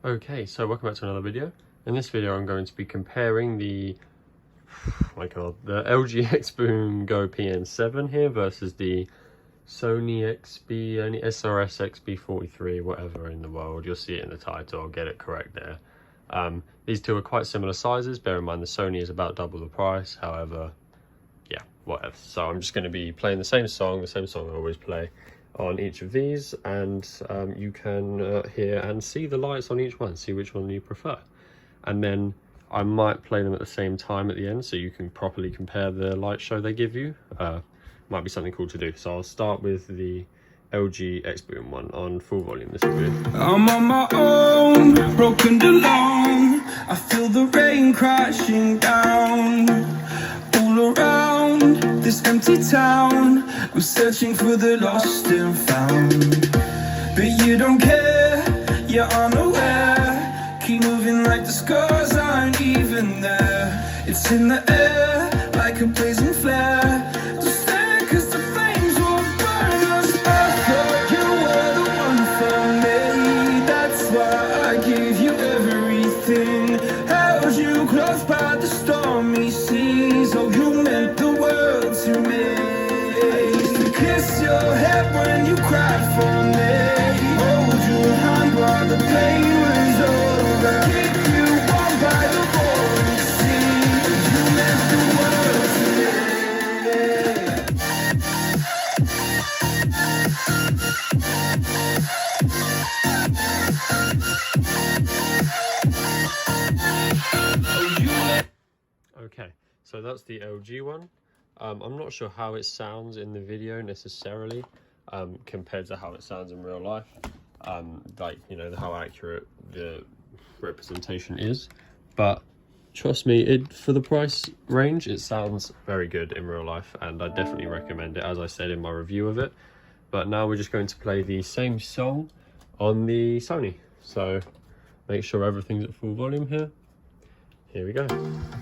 Okay, so welcome back to another video. In this video I'm going to be comparing the LG X-Boom Go PN7 here versus the Sony SRS-XB43, whatever in the world. You'll see it in the title, I'll get it correct there. These two are quite similar sizes. Bear in mind the Sony is about double the price, however, yeah, whatever. So I'm just going to be playing the same song I always play on each of these, and you can hear and see the lights on each one, see which one you prefer. And then I might play them at the same time at the end so you can properly compare the light show they give you. Might be something cool to do. So I'll start with the LG X-Boom one on full volume. This will be I'm on my own, broken alone. I feel the rain crashing down all around this empty town. I'm searching for the lost and found, but you don't care, you're unaware. Keep moving like the scars aren't even there. It's in the air like a blazing flare. Just stare, 'cause the flames will burn us. I thought you were the one for me. That's why I gave you everything. Held you close by the stormy seas. Oh, you meant the world to me. I used to kiss your head when you cried for me. Hold your hand while the pain was over. Keep you warm by the roaring sea. You meant the world to me. okay. So that's the LG one. I'm not sure how it sounds in the video necessarily compared to how it sounds in real life. Like, you know, how accurate the representation is, but trust me, for the price range it sounds very good in real life, and I definitely recommend it, as I said in my review of it. But now we're just going to play the same song on the Sony, so make sure everything's at full volume here. Here we go.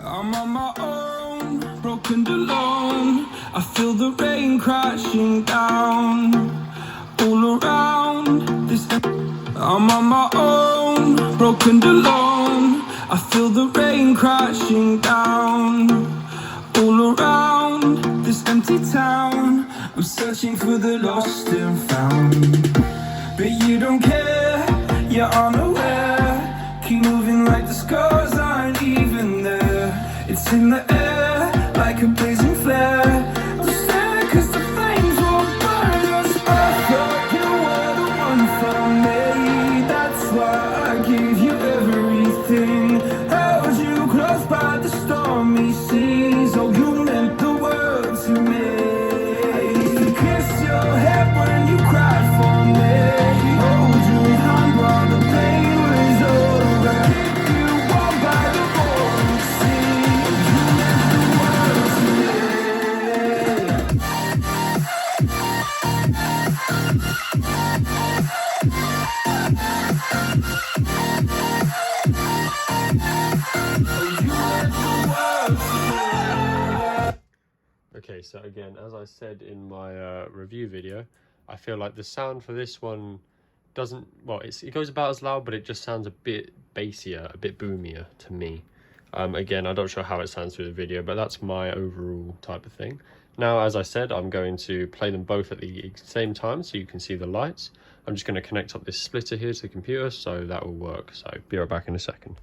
I'm on my own, broken alone. I feel the rain crashing down all around this. I'm on my own, broken alone. I feel the rain crashing down all around this empty town. I'm searching for the lost and found, but you don't care, you're unaware. Keep moving like the scars aren't even there. It's in the air like a blazing flare. Just stare, 'cause the flames will burn us. I thought you were the one for me. That's why I gave you everything. Held you close by the stormy seas. Oh, you meant the world to me. I used to kiss your head when you cried for me. Hold your hand while the pain was over. Keep you warm by the roaring sea. You meant the world to me. Okay, so again, as I said in my review video, I feel like the sound for this one doesn't, well, it goes about as loud, but it just sounds a bit bassier, a bit boomier to me. Again, I'm not sure how it sounds through the video, but that's my overall type of thing. Now, as I said, I'm going to play them both at the same time so you can see the lights. I'm just going to connect up this splitter here to the computer, so that will work. So be right back in a second.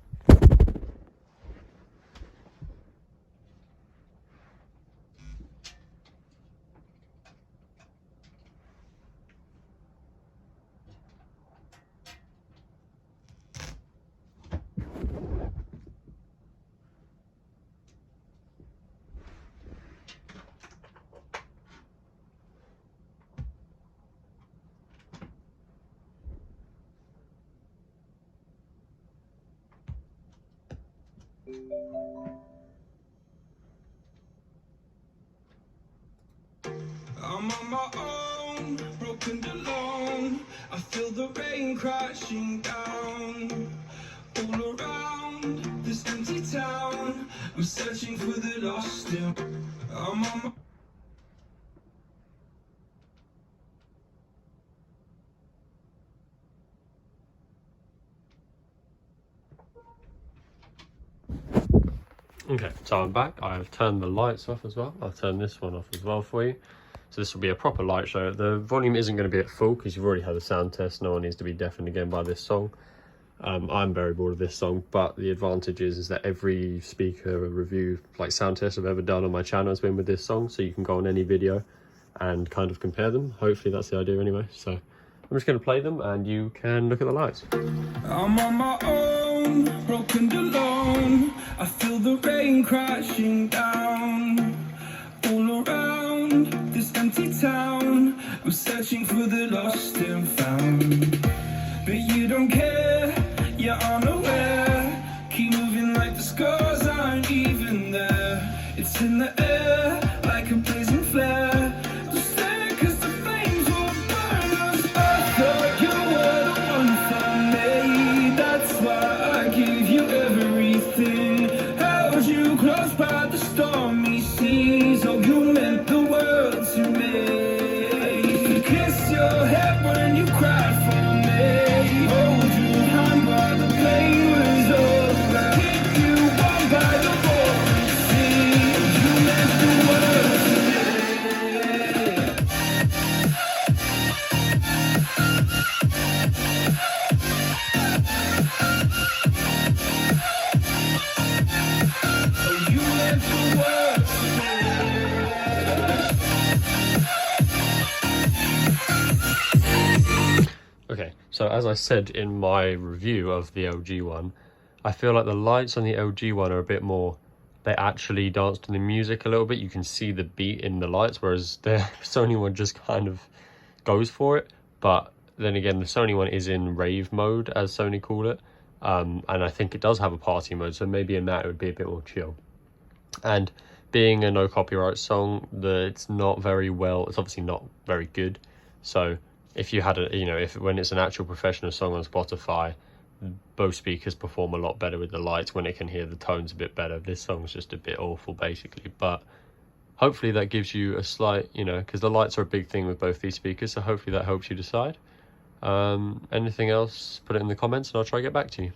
I'm on my own, broken alone. I feel the rain crashing down all around this empty town. I'm searching for the lost. I'm on my Okay, so I'm back. I've turned the lights off as well. I'll turn this one off as well for you. So this will be a proper light show. The volume isn't going to be at full because you've already had a sound test. No one needs to be deafened again by this song. I'm very bored of this song, but the advantage is that every speaker review, like sound test I've ever done on my channel has been with this song, so you can go on any video and kind of compare them. Hopefully that's the idea anyway. So I'm just going to play them and you can look at the lights. I'm on my own, broken and alone. I feel the rain crashing down all around this empty town. I'm searching for the lost and found, but you don't care, you're unaware. Keep moving like the scars aren't even there. It's in the air like a blazing flare. Don't stare 'cause the flames will burn us. I thought you were the one for me. That's why I gave you everything. Held you close by the stormy seas. Oh, you meant the world to me. Kiss your head when you cried for me. Hold your hand while the pain was over. Keep you warm by the roaring sea. You meant the world to me. Oh, you meant the world to me. Okay, so as I said in my review of the LG one, I feel like the lights on the LG one are a bit more, they actually dance to the music a little bit. You can see the beat in the lights, whereas the Sony one just kind of goes for it. But then again, the Sony one is in rave mode, as Sony call it. And I think it does have a party mode, so maybe in that it would be a bit more chill. And being a no copyright song, it's not very well, it's obviously not very good. So if you had a, when it's an actual professional song on Spotify, both speakers perform a lot better with the lights when it can hear the tones a bit better. This song's just a bit awful basically, but hopefully that gives you a slight, because the lights are a big thing with both these speakers, so hopefully that helps you decide. Anything else, put it in the comments and I'll try to get back to you.